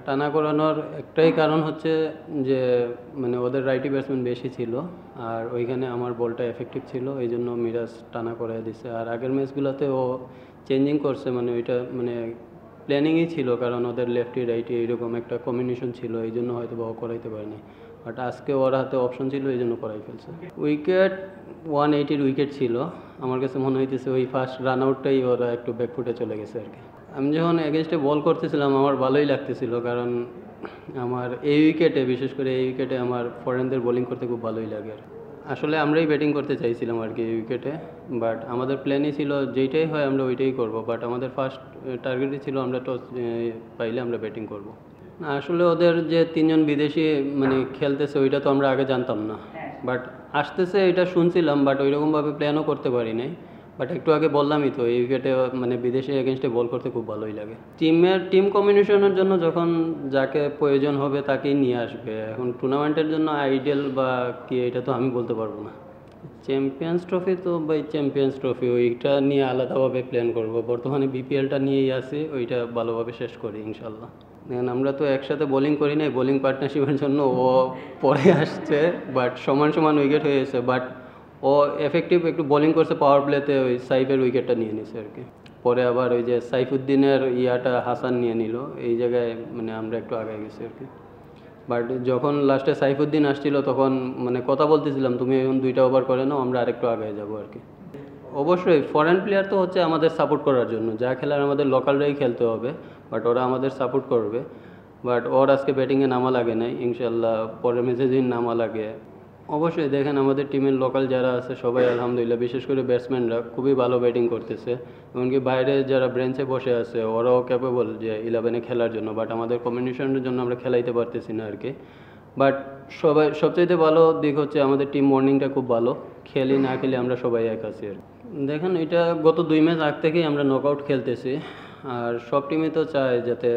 টানা করানোর একটাই কারণ হচ্ছে যে মানে ওদের রাইটি ব্যাটসম্যান বেশি ছিল, আর ওইখানে আমার বলটা এফেক্টিভ ছিল, এই জন্য মিরাজ টানা করে দিছে। আর আগের ম্যাচগুলোতে ও চেঞ্জিং করছে, মানে ওইটা মানে প্ল্যানিংই ছিল, কারণ ওদের লেফটি রাইটি এইরকম একটা কম্বিনেশন ছিল, এই জন্য হয়তো বা ও করাইতে পারেনি। বাট আজকে ওর হাতে অপশন ছিল, এই জন্য করাই ফেলছে। উইকেট 180 উইকেট ছিল। আমার কাছে মনে হইতেছে ওই ফার্স্ট রান আউটটাই ওরা একটু ব্যাকফুটে চলে গেছে আর কি। আমি যখন এগেনস্টে বল করতেছিলাম আমার ভালোই লাগতেছিল, কারণ আমার এই উইকেটে, বিশেষ করে এই উইকেটে আমার ফরেনদের বোলিং করতে খুব ভালোই লাগে আর আসলে আমরাই ব্যাটিং করতে চাইছিলাম আর কি এই উইকেটে। বাট আমাদের প্ল্যানই ছিল যেইটাই হয় আমরা ওইটাই করব, বাট আমাদের ফার্স্ট টার্গেটই ছিল আমরা টস পাইলে আমরা ব্যাটিং করব। না আসলে ওদের যে তিনজন বিদেশি মানে খেলতেছে ওইটা তো আমরা আগে জানতাম না, বাট আসতেছে এটা শুনছিলাম, বাট ওইরকমভাবে প্ল্যানও করতে পারি নাই। বাট একটু আগে বললামই তো এই উইকেটে মানে বিদেশি এগেনস্টে বল করতে খুব ভালোই লাগে। টিম কম্বিনেশনের জন্য যখন যাকে প্রয়োজন হবে তাকেই নিয়ে আসবে। এখন টুর্নামেন্টের জন্য আইডিয়াল বা কি এটা তো আমি বলতে পারবো না। চ্যাম্পিয়ন্স ট্রফি তো ভাই চ্যাম্পিয়ন্স ট্রফি, ওইটা নিয়ে আলাদাভাবে প্ল্যান করব। বর্তমানে বিপিএলটা নিয়েই আছি, ওইটা ভালোভাবে শেষ করি ইনশাল্লাহ। দেখেন আমরা তো একসাথে বোলিং করি নাই, বোলিং পার্টনারশিপের জন্য ও পরে আসছে, বাট সমান সমান উইকেট হয়ে গেছে। বাট ও এফেক্টিভ একটু বোলিং করছে পাওয়ার প্লেতে, ওই সাইফের উইকেটটা নিয়ে নিছে আর কি। পরে আবার ওই যে সাইফুদ্দিনের ইয়াটা হাসান নিয়ে নিল, এই জায়গায় মানে আমরা একটু আগে গেছি আর কি। বাট যখন লাস্টে সাইফুদ্দিন আসছিল তখন মানে কথা বলতেছিলাম তুমি এখন 2টা ওভার করে নাও, আমরা আরেকটু আগে যাবো আর কি। অবশ্যই ফরেন প্লেয়ার তো হচ্ছে আমাদের সাপোর্ট করার জন্য, যা খেলার আমাদের লোকালরাই খেলতে হবে, বাট ওরা আমাদের সাপোর্ট করবে। বাট ওর আজকে ব্যাটিংয়ে নামা লাগে নাই, ইনশাল্লাহ পরের ম্যাচে দিন নামা লাগে। অবশ্যই দেখেন আমাদের টিমের লোকাল যারা আছে সবাই আলহামদুলিল্লাহ, বিশেষ করে ব্যাটসম্যানরা খুবই ভালো ব্যাটিং করতেছে। এমনকি বাইরে যারা ব্রেঞ্চে বসে আছে ওরাও ক্যাপেবল যে 11-এ খেলার জন্য, বাট আমাদের কম্বিনেশনের জন্য আমরা খেলাইতে পারতেছি না আর কি। বাট সবচাইতে ভালো দিক হচ্ছে আমাদের টিম মর্নিংটা খুব ভালো, খেলি না খেলি আমরা সবাই এক আছি আর দেখেন এটা গত 2 ম্যাচ আগ থেকেই আমরা নকআউট খেলতেছি, আর সব টিমই তো চায় যাতে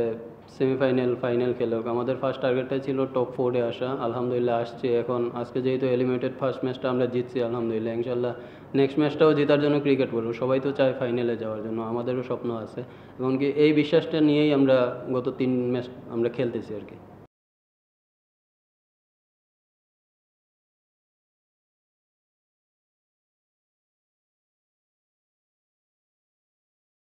সেমিফাইনাল ফাইনাল খেলুক। আমাদের ফার্স্ট টার্গেটটাই ছিল টপ 4-এ আসা, আলহামদুলিল্লাহ আসছে। এখন আজকে যেহেতু এলিমিনেটেড ফার্স্ট ম্যাচটা আমরা জিতছি আলহামদুলিল্লাহ, ইনশাল্লাহ নেক্সট ম্যাচটাও জেতার জন্য ক্রিকেট বলবো, সবাই তো চায় ফাইনালে যাওয়ার জন্য, আমাদেরও স্বপ্ন আছে। এমনকি এই বিশ্বাসটা নিয়েই আমরা গত 3 ম্যাচ আমরা খেলতেছি আর কি।